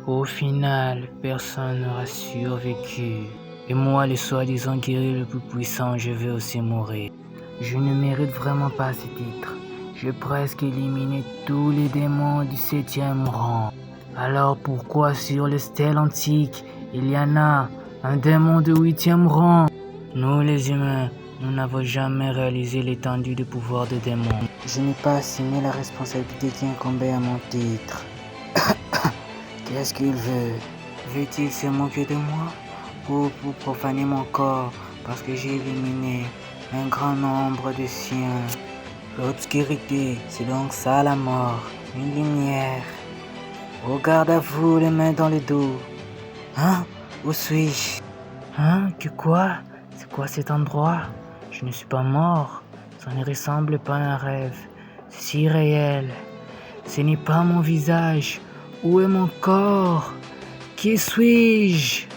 Au final, personne n'aura survécu. Et moi, le soi-disant guerrier le plus puissant, je vais aussi mourir. Je ne mérite vraiment pas ce titre. J'ai presque éliminé tous les démons du 7e rang. Alors pourquoi sur les stèles antiques, il y en a un démon de 8e rang? Nous les humains, nous n'avons jamais réalisé l'étendue du pouvoir des démons. Je n'ai pas assumé la responsabilité qui incombait à mon titre. Qu'est-ce qu'il veut? Veut-il se moquer de moi? Ou pour profaner mon corps parce que j'ai éliminé un grand nombre de siens? L'obscurité, c'est donc ça la mort. Une lumière. Au garde à vous, les mains dans le dos. Hein? Où suis-je? Hein? Tu quoi? C'est quoi cet endroit? Je ne suis pas mort. Ça ne ressemble pas à un rêve. C'est si réel. Ce n'est pas mon visage. Où est mon corps? Qui suis-je?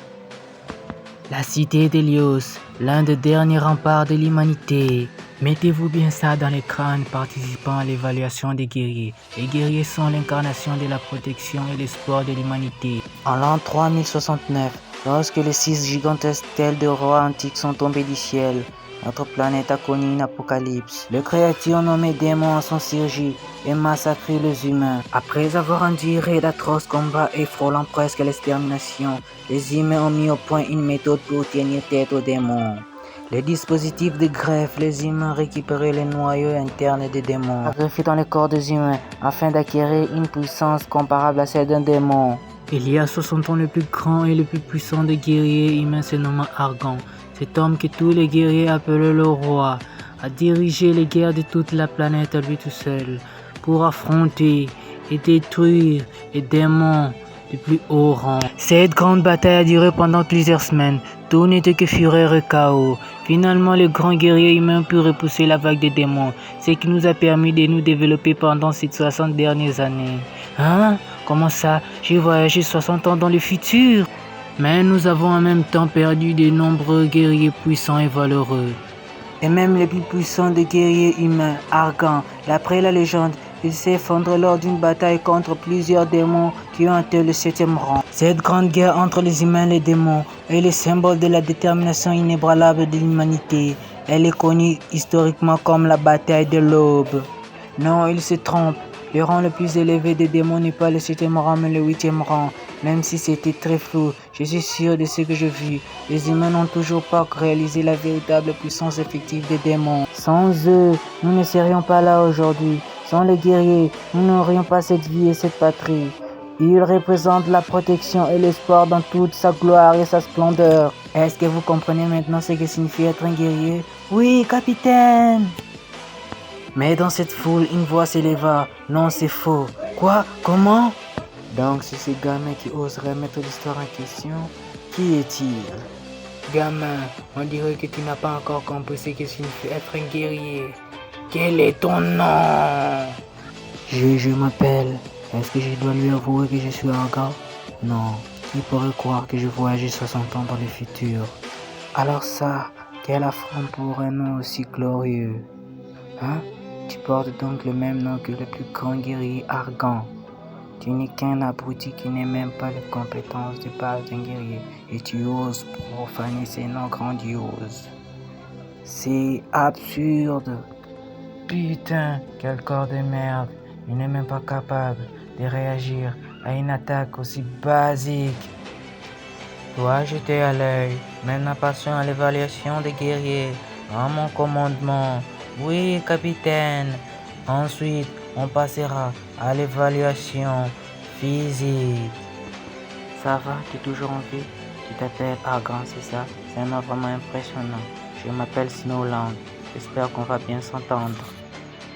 La cité d'Hélios, l'un des derniers remparts de l'humanité. Mettez-vous bien ça dans les crânes participant à l'évaluation des guerriers. Les guerriers sont l'incarnation de la protection et l'espoir de l'humanité. En l'an 3069, lorsque les 6 gigantesques stèles de rois antiques sont tombées du ciel, notre planète a connu une apocalypse. Les créatures nommées démons sont surgies et massacré les humains. Après avoir enduré d'atroces combats et frôlant presque l'extermination, les humains ont mis au point une méthode pour tenir tête aux démons. Les dispositifs de greffe, les humains récupéraient les noyaux internes des démons, greffés dans les corps des humains, afin d'acquérir une puissance comparable à celle d'un démon. Il y a 60 ans, le plus grand et le plus puissant des guerriers humains se nomme Argan. Cet homme que tous les guerriers appelaient le roi a dirigé les guerres de toute la planète à lui tout seul pour affronter et détruire les démons du plus haut rang. Cette grande bataille a duré pendant plusieurs semaines. Tout n'était que fureur et chaos. Finalement, le grand guerrier humain put repousser la vague des démons, ce qui nous a permis de nous développer pendant ces 60 dernières années. Hein? Comment ça? J'ai voyagé 60 ans dans le futur. Mais nous avons en même temps perdu de nombreux guerriers puissants et valeureux. Et même les plus puissants des guerriers humains, Argan, d'après la légende, il s'est effondré lors d'une bataille contre plusieurs démons qui ont atteint le 7e rang. Cette grande guerre entre les humains et les démons est le symbole de la détermination inébranlable de l'humanité. Elle est connue historiquement comme la bataille de l'Aube. Non, il se trompe. Le rang le plus élevé des démons n'est pas le 7e rang mais le 8e rang. Même si c'était très flou, je suis sûr de ce que je vis. Les humains n'ont toujours pas réalisé la véritable puissance effective des démons. Sans eux, nous ne serions pas là aujourd'hui. Sans les guerriers, nous n'aurions pas cette vie et cette patrie. Ils représentent la protection et l'espoir dans toute sa gloire et sa splendeur. Est-ce que vous comprenez maintenant ce que signifie être un guerrier? Oui, capitaine! Mais dans cette foule, une voix s'éleva. Non, c'est faux. Quoi? Comment? Donc, c'est ce gamin qui oserait mettre l'histoire en question. Qui est-il? Gamin, on dirait que tu n'as pas encore compris ce que signifie être un guerrier. Quel est ton nom? Je m'appelle. Est-ce que je dois lui avouer que je suis Argan? Non. Qui pourrait croire que je voyageais 60 ans dans le futur? Alors ça, quel affront pour un nom aussi glorieux. Hein? Tu portes donc le même nom que le plus grand guerrier Argan. Tu n'es qu'un abruti qui n'a même pas les compétences de base d'un guerrier et tu oses profaner ces noms grandioses. C'est absurde. Putain, quel corps de merde. Il n'est même pas capable de réagir à une attaque aussi basique. Toi, jeter à l'œil. Maintenant, passons à l'évaluation des guerriers. À mon commandement. Oui, capitaine. Ensuite, on passera à l'évaluation physique. Ça va, tu es toujours en vie? Tu t'appelles Argan, c'est ça? C'est un nom vraiment impressionnant. Je m'appelle Snowland. J'espère qu'on va bien s'entendre.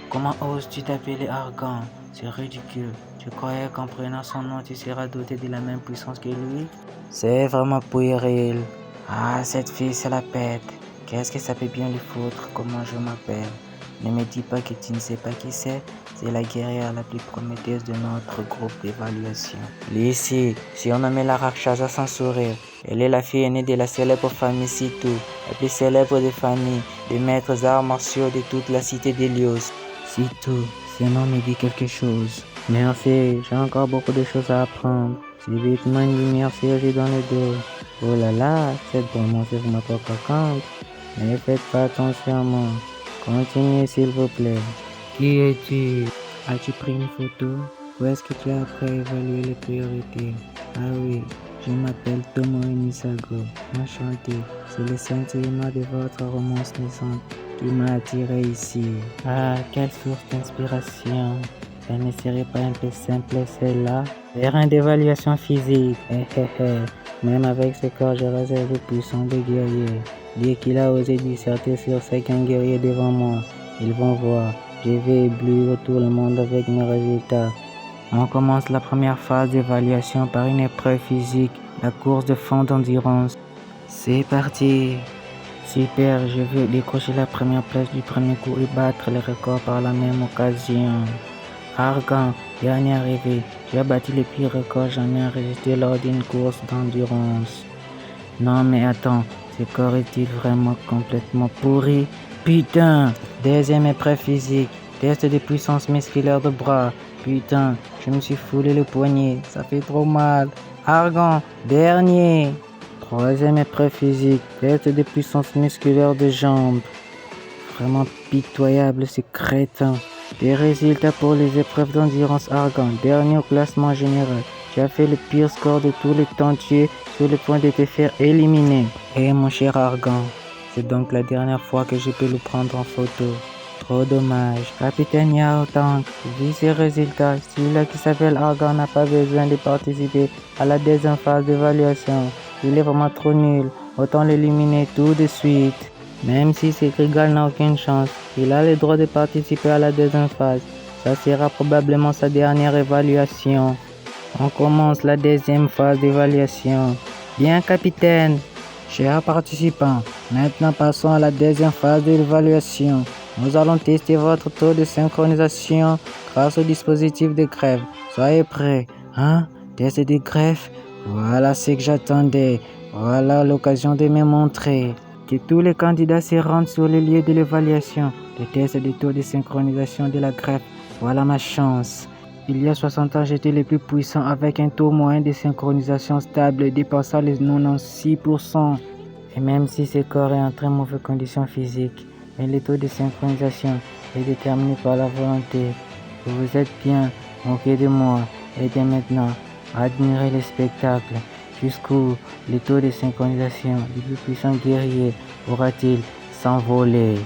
Comment oses-tu t'appeler Argan? C'est ridicule. Tu croyais qu'en prenant son nom, tu seras doté de la même puissance que lui? C'est vraiment puéril. Ah, cette fille, c'est la pète. Qu'est-ce que ça peut bien lui foutre? Comment je m'appelle? Ne me dis pas que tu ne sais pas qui c'est. C'est la guerrière la plus prometteuse de notre groupe d'évaluation. Lucy, surnommée la Rakshasa sans sourire. Elle est la fille aînée de la célèbre famille Situ, la plus célèbre des familles des maîtres arts martiaux de toute la cité d'Hélios. Situ, ce nom me dit quelque chose. Merci, j'ai encore beaucoup de choses à apprendre. Subitement, une lumière surgit dans le dos. Oh là là, cette vraiment sur ma propre compte. Ne faites pas attention à moi. Continuez s'il vous plaît. Qui es-tu? As-tu pris une photo? Où est-ce que tu as appris à évaluer les priorités? Ah oui, je m'appelle Tomoe Misago. Enchanté, c'est le sentiment de votre romance naissante qui m'a attiré ici. Ah, quelle source d'inspiration. Elle ne serait pas un peu simple celle-là? Terrain d'évaluation physique. Même avec ce corps, je reste le puissant des guerriers. Dire qu'il a osé disserter sur 50 guerriers devant moi. Ils vont voir. Je vais éblouir tout le monde avec mes résultats. On commence la première phase d'évaluation par une épreuve physique, la course de fond d'endurance. C'est parti. Super, je veux décrocher la première place du premier coup et battre le record par la même occasion. Argan, dernier arrivé, tu as battu le pire record jamais enregistré lors d'une course d'endurance. Non mais attends, ce corps est-il vraiment complètement pourri? Putain! Deuxième épreuve physique, test de puissance musculaire de bras. Putain, je me suis foulé le poignet, ça fait trop mal. Argan, dernier. Troisième épreuve physique, test de puissance musculaire de jambes. Vraiment pitoyable ce crétin. Des résultats pour les épreuves d'endurance Argan, dernier au classement général. Tu as fait le pire score de tous les temps, tu es sur le point de te faire éliminer. Eh mon cher Argan, c'est donc la dernière fois que je peux le prendre en photo. Trop dommage. Capitaine Yao Tang, vu ces résultats, celui-là qui s'appelle Argan n'a pas besoin de participer à la deuxième phase d'évaluation. Il est vraiment trop nul, autant l'éliminer tout de suite. Même si ce Grigal n'a aucune chance, il a le droit de participer à la deuxième phase. Ça sera probablement sa dernière évaluation. On commence la deuxième phase d'évaluation. Bien capitaine. Chers participants, maintenant passons à la deuxième phase de l'évaluation. Nous allons tester votre taux de synchronisation grâce au dispositif de greffe. Soyez prêts. Hein? Test de greffe? Voilà ce que j'attendais. Voilà l'occasion de me montrer. Que tous les candidats se rendent sur le lieu de l'évaluation. Le test de taux de synchronisation de la greffe. Voilà ma chance. Il y a 60 ans, j'étais le plus puissant avec un taux moyen de synchronisation stable dépassant les 96%. Et même si ce corps est en très mauvaise condition physique, mais le taux de synchronisation est déterminé par la volonté. Vous êtes bien moqué de moi et dès maintenant, admirez le spectacle. Jusqu'où le taux de synchronisation du plus puissant guerrier pourra-t-il s'envoler?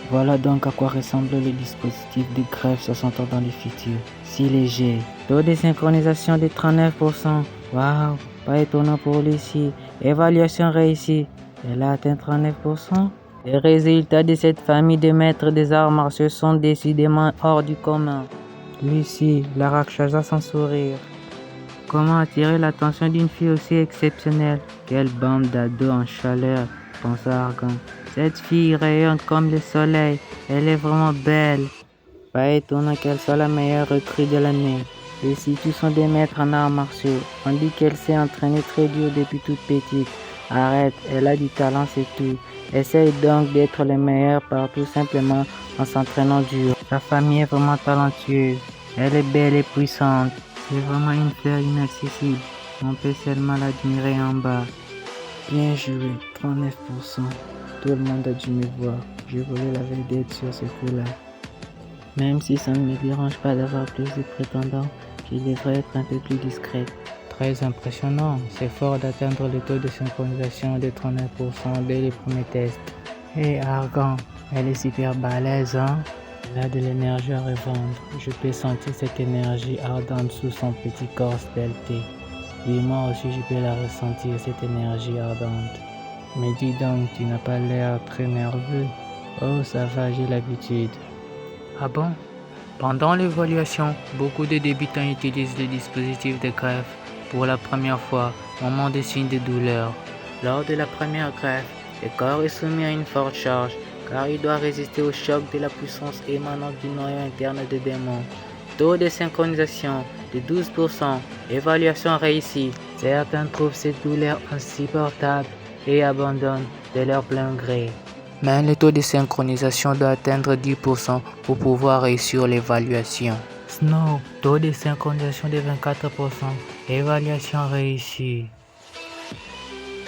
Voilà donc à quoi ressemble le dispositif de greffe 60 ans dans le futur. Si léger. Taux de synchronisation de 39%. Waouh, pas étonnant pour Lucie. Évaluation réussie. Elle a atteint 39%. Les résultats de cette famille de maîtres des arts martiaux sont décidément hors du commun. Lucie, la Rakshasa sans sourire. Comment attirer l'attention d'une fille aussi exceptionnelle? Quelle bande d'ados en chaleur, pensa Argan. Cette fille rayonne comme le soleil, elle est vraiment belle. Pas étonnant qu'elle soit la meilleure recrue de l'année. Les tous sont des maîtres en arts martiaux. On dit qu'elle s'est entraînée très dur depuis toute petite. Arrête, elle a du talent, c'est tout. Essaye donc d'être le meilleur partout simplement en s'entraînant dur. Sa famille est vraiment talentueuse. Elle est belle et puissante. C'est vraiment une fleur inaccessible. On peut seulement l'admirer en bas. Bien joué, 39%. Tout le monde a dû me voir. Je voulais la vedette sur ce coup-là. Même si ça ne me dérange pas d'avoir plus de prétendants, je devrais être un peu plus discret. Très impressionnant, c'est fort d'atteindre le taux de synchronisation de 39% dès les premiers tests. Hé Argan, elle est super balèze, hein? Elle a de l'énergie à revendre. Je peux sentir cette énergie ardente sous son petit corps stelté. Et moi aussi je peux la ressentir, cette énergie ardente. Mais dis donc, tu n'as pas l'air très nerveux. Oh ça va, j'ai l'habitude. Ah bon? Pendant l'évaluation, beaucoup de débutants utilisent le dispositif de greffe pour la première fois, moment de signes de douleur. Lors de la première greffe, le corps est soumis à une forte charge car il doit résister au choc de la puissance émanant du noyau interne de démons. Taux de synchronisation de 12%, évaluation réussie. Certains trouvent cette douleur insupportable et abandonnent de leur plein gré. Mais le taux de synchronisation doit atteindre 10% pour pouvoir réussir l'évaluation. Snow, taux de synchronisation de 24%. Évaluation réussie.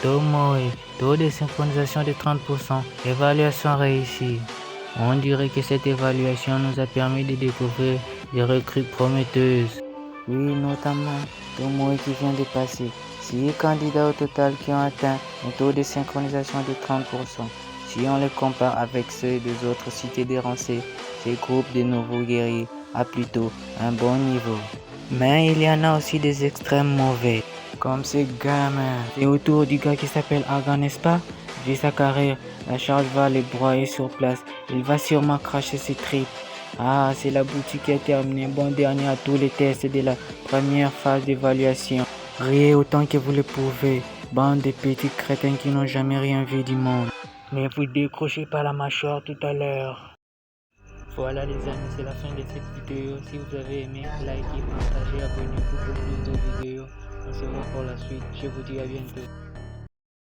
Tomoe, taux de synchronisation de 30%. Évaluation réussie. On dirait que cette évaluation nous a permis de découvrir des recrues prometteuses. Oui, notamment Tomoe qui vient de passer. 6 candidats au total qui ont atteint un taux de synchronisation de 30%. Si on les compare avec ceux des autres cités dérancées, ces groupes de nouveaux guerriers a plutôt un bon niveau. Mais il y en a aussi des extrêmes mauvais. Comme ces gamins. C'est au tour du gars qui s'appelle Argan, n'est-ce pas? Vu sa carrière, la charge va le broyer sur place. Il va sûrement cracher ses tripes. Ah, c'est la boutique qui a terminé bon dernier à tous les tests de la première phase d'évaluation. Riez autant que vous le pouvez, bande de petits crétins qui n'ont jamais rien vu du monde. Mais vous décrochez pas la mâchoire tout à l'heure. Voilà les amis, c'est la fin de cette vidéo. Si vous avez aimé, likez, partagez, abonnez-vous pour plus de vidéos. On se voit pour la suite. Je vous dis à bientôt.